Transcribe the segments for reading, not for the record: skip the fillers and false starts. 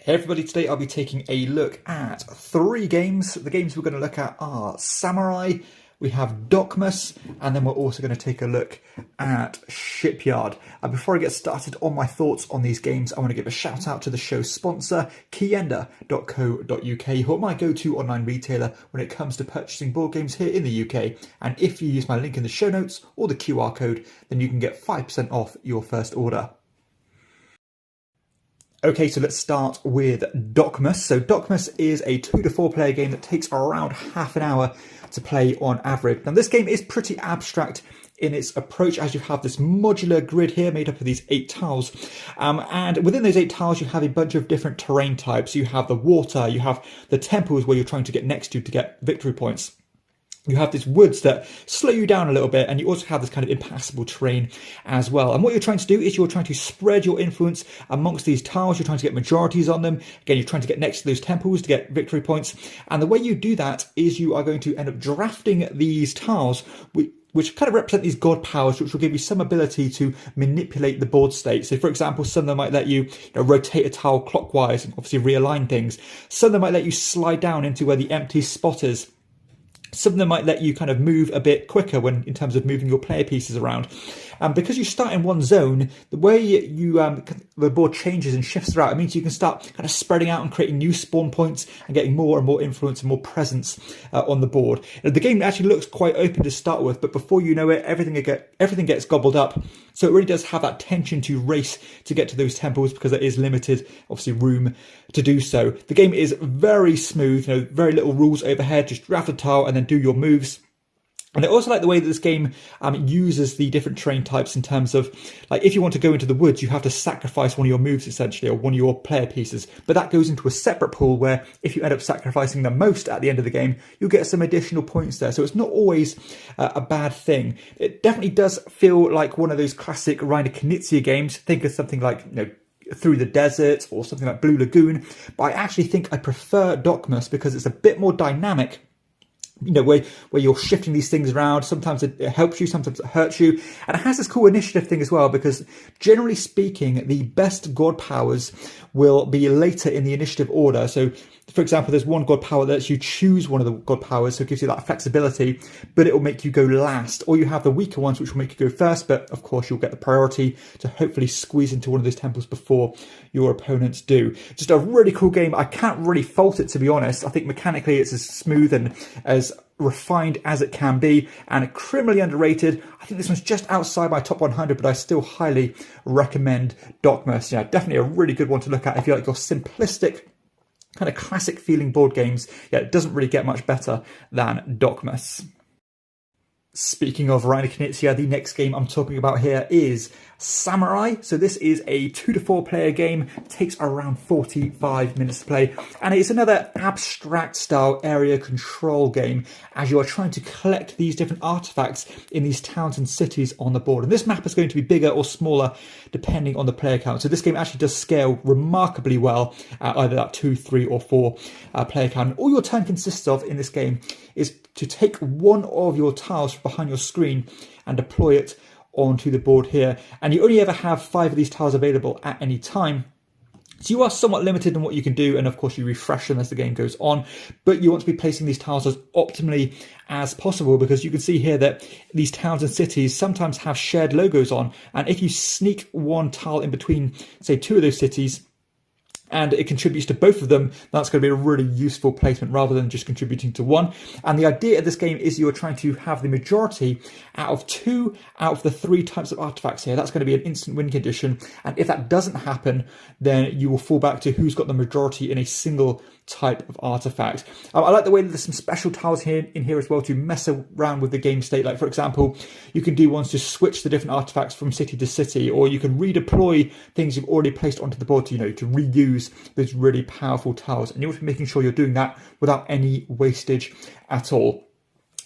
Hey everybody, today I'll be taking a look at three games. The games we're going to look at are Samurai, we have Dokmus, and then we're also going to take a look at Shipyard. Before I get started on my thoughts on these games, I want to give a shout out to the show's sponsor, KIENDA.co.uk, who are my go-to online retailer when it comes to purchasing board games here in the UK. And if you use my link in the show notes or the QR code, then you can get 5% off your first order. Okay, so let's start with Dokmus. So Dokmus is a 2 to 4 player game that takes around half an hour to play on average. Now this game is pretty abstract in its approach, as you have this modular grid here made up of these 8 tiles. And within those 8 tiles, you have a bunch of different terrain types. You have the water, you have the temples where you're trying to get next to get victory points. You have these woods that slow you down a little bit, and you also have this kind of impassable terrain as well. And what you're trying to do is you're trying to spread your influence amongst these tiles. You're trying to get majorities on them. Again, you're trying to get next to those temples to get victory points. And the way you do that is you are going to end up drafting these tiles, which kind of represent these god powers, which will give you some ability to manipulate the board state. So for example, some of them might let you, rotate a tile clockwise and obviously realign things. Some of them might let you slide down into where the empty spot is. Some of them might let you kind of move a bit quicker in terms of moving your player pieces around. Because you start in one zone, the way the board changes and shifts throughout, it means you can start kind of spreading out and creating new spawn points and getting more and more influence and more presence on the board. The game actually looks quite open to start with, but before you know it, everything gets gobbled up. So it really does have that tension to race to get to those temples, because there is limited, obviously, room to do so. The game is very smooth, very little rules overhead, just draft a tile and then do your moves. And I also like the way that this game uses the different terrain types in terms of, like, if you want to go into the woods, you have to sacrifice one of your moves, essentially, or one of your player pieces. But that goes into a separate pool where if you end up sacrificing the most at the end of the game, you'll get some additional points there. So it's not always a bad thing. It definitely does feel like one of those classic Reiner Knizia games. Think of something like, Through the Desert or something like Blue Lagoon. But I actually think I prefer Dokmus because it's a bit more dynamic. Where you're shifting these things around. Sometimes it helps you, sometimes it hurts you. And it has this cool initiative thing as well, because generally speaking, the best god powers will be later in the initiative order. So, for example, there's one god power that lets you choose one of the god powers, so it gives you that flexibility, but it will make you go last. Or you have the weaker ones, which will make you go first, but of course you'll get the priority to hopefully squeeze into one of those temples before your opponents do. Just a really cool game. I can't really fault it, to be honest. I think mechanically it's as smooth and as refined as it can be, and criminally underrated. I think this one's just outside my top 100, but I still highly recommend Dokmus. Yeah, definitely a really good one to look at if you like your simplistic, kind of classic feeling board games. Yeah, it doesn't really get much better than Dokmus. Speaking of Reiner Knizia, the next game I'm talking about here is Samurai. So this is a 2 to 4 player game. It takes around 45 minutes to play, and it's another abstract style area control game as you are trying to collect these different artifacts in these towns and cities on the board. And this map is going to be bigger or smaller depending on the player count. So this game actually does scale remarkably well at either that 2, 3 or 4 player count. And all your turn consists of in this game is to take one of your tiles from behind your screen and deploy it onto the board here. And you only ever have 5 of these tiles available at any time. So you are somewhat limited in what you can do, and of course you refresh them as the game goes on, but you want to be placing these tiles as optimally as possible, because you can see here that these towns and cities sometimes have shared logos on, and if you sneak one tile in between, say, 2 of those cities, and it contributes to both of them, that's going to be a really useful placement rather than just contributing to one. And the idea of this game is you're trying to have the majority out of 2 out of the 3 types of artifacts here. That's going to be an instant win condition. And if that doesn't happen, then you will fall back to who's got the majority in a single type of artifact. I like the way that there's some special tiles in here as well to mess around with the game state. Like, for example, you can do ones to switch the different artifacts from city to city, or you can redeploy things you've already placed onto the board to, to reuse those really powerful tiles. And you want to be making sure you're doing that without any wastage at all.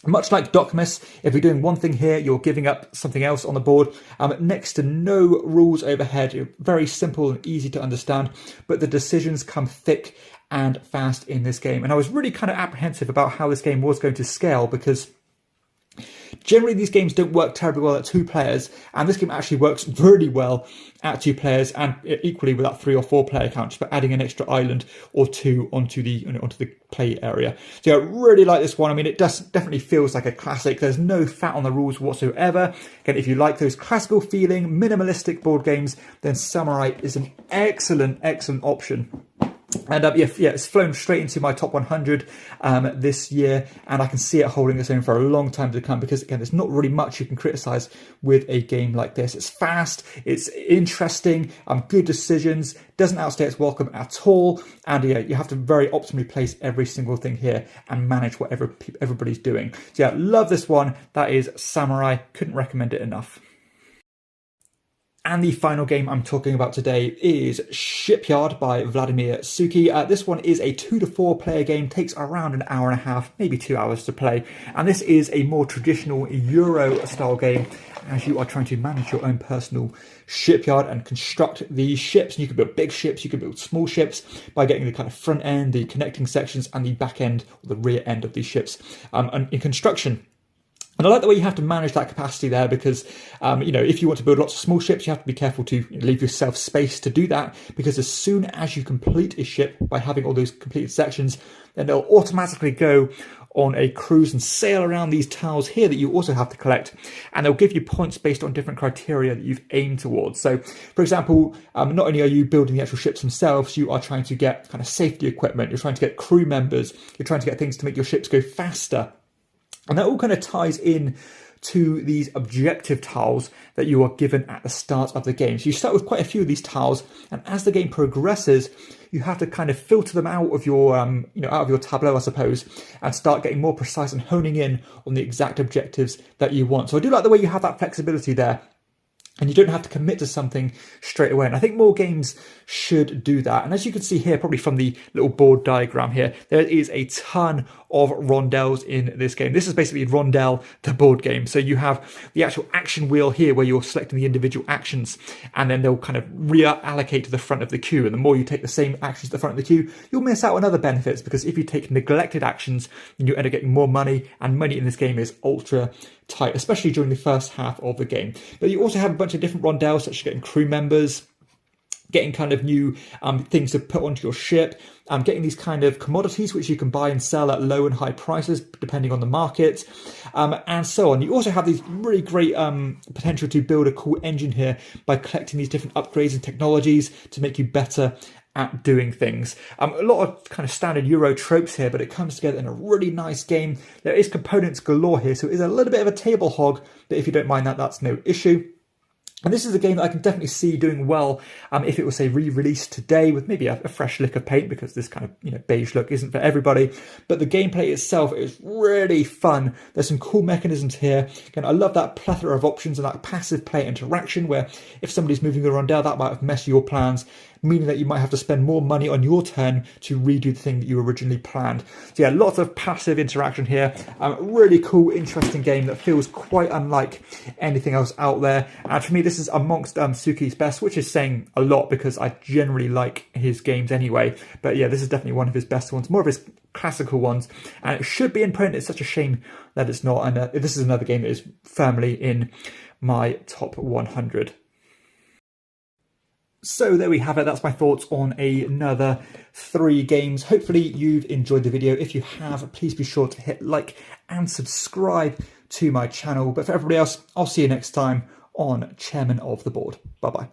Much like Dokmus, if you're doing one thing here, you're giving up something else on the board. Next to no rules overhead, very simple and easy to understand, but the decisions come thick and fast in this game. And I was really kind of apprehensive about how this game was going to scale, because Generally, these games don't work terribly well at 2 players, and this game actually works really well at 2 players, and equally with that 3 or 4 player count, just by adding an extra island or 2 onto the play area. So yeah, I really like this one. I mean, it definitely feels like a classic. There's no fat on the rules whatsoever. Again, if you like those classical feeling, minimalistic board games, then Samurai is an excellent option. And yeah, it's flown straight into my top 100 this year, and I can see it holding its own for a long time to come, because again, there's not really much you can criticize with a game like this. It's fast, it's interesting, good decisions, doesn't outstay its welcome at all, and yeah, you have to very optimally place every single thing here and manage whatever everybody's doing. So yeah, love this one. That is Samurai. Couldn't recommend it enough. And the final game I'm talking about today is Shipyard by Vladimir Suki. This one is a 2 to 4 player game, takes around an hour and a half, maybe 2 hours to play. And this is a more traditional Euro style game, as you are trying to manage your own personal shipyard and construct these ships. And you can build big ships, you can build small ships by getting the kind of front end, the connecting sections, and the back end or the rear end of these ships and in construction. And I like the way you have to manage that capacity there, because, if you want to build lots of small ships, you have to be careful to leave yourself space to do that, because as soon as you complete a ship by having all those completed sections, then they'll automatically go on a cruise and sail around these tiles here that you also have to collect, and they'll give you points based on different criteria that you've aimed towards. So, for example, not only are you building the actual ships themselves, you are trying to get kind of safety equipment, you're trying to get crew members, you're trying to get things to make your ships go faster. And that all kind of ties in to these objective tiles that you are given at the start of the game. So you start with quite a few of these tiles, and as the game progresses, you have to kind of filter them out of your, out of your tableau, I suppose, and start getting more precise and honing in on the exact objectives that you want. So I do like the way you have that flexibility there, and you don't have to commit to something straight away. And I think more games should do that. And as you can see here, probably from the little board diagram here, there is a ton of rondelles in this game. This is basically Rondell, the board game. So you have the actual action wheel here where you're selecting the individual actions, and then they'll kind of reallocate to the front of the queue. And the more you take the same actions to the front of the queue, you'll miss out on other benefits, because if you take neglected actions, then you end up getting more money, and money in this game is ultra tight, especially during the first half of the game. But you also have a bunch of different rondelles, such as getting crew members, getting kind of new things to put onto your ship, getting these kind of commodities which you can buy and sell at low and high prices depending on the market, and so on. You also have these really great potential to build a cool engine here by collecting these different upgrades and technologies to make you better at doing things. A lot of kind of standard Euro tropes here, but it comes together in a really nice game. There is components galore here, so it is a little bit of a table hog, but if you don't mind that, that's no issue. And this is a game that I can definitely see doing well if it was, say, re-released today with maybe a fresh lick of paint, because this kind of beige look isn't for everybody. But the gameplay itself is really fun. There's some cool mechanisms here. Again, I love that plethora of options and that passive player interaction, where if somebody's moving the rondelle, that might have messed your plans, meaning that you might have to spend more money on your turn to redo the thing that you originally planned. So yeah, lots of passive interaction here. Really cool, interesting game that feels quite unlike anything else out there. And for me, this is amongst Suki's best, which is saying a lot, because I generally like his games anyway. But yeah, this is definitely one of his best ones, more of his classical ones. And it should be in print. It's such a shame that it's not. And this is another game that is firmly in my top 100. So there we have it. That's my thoughts on another 3 games. Hopefully you've enjoyed the video. If you have, please be sure to hit like and subscribe to my channel. But for everybody else, I'll see you next time on Chairman of the Board. Bye-bye.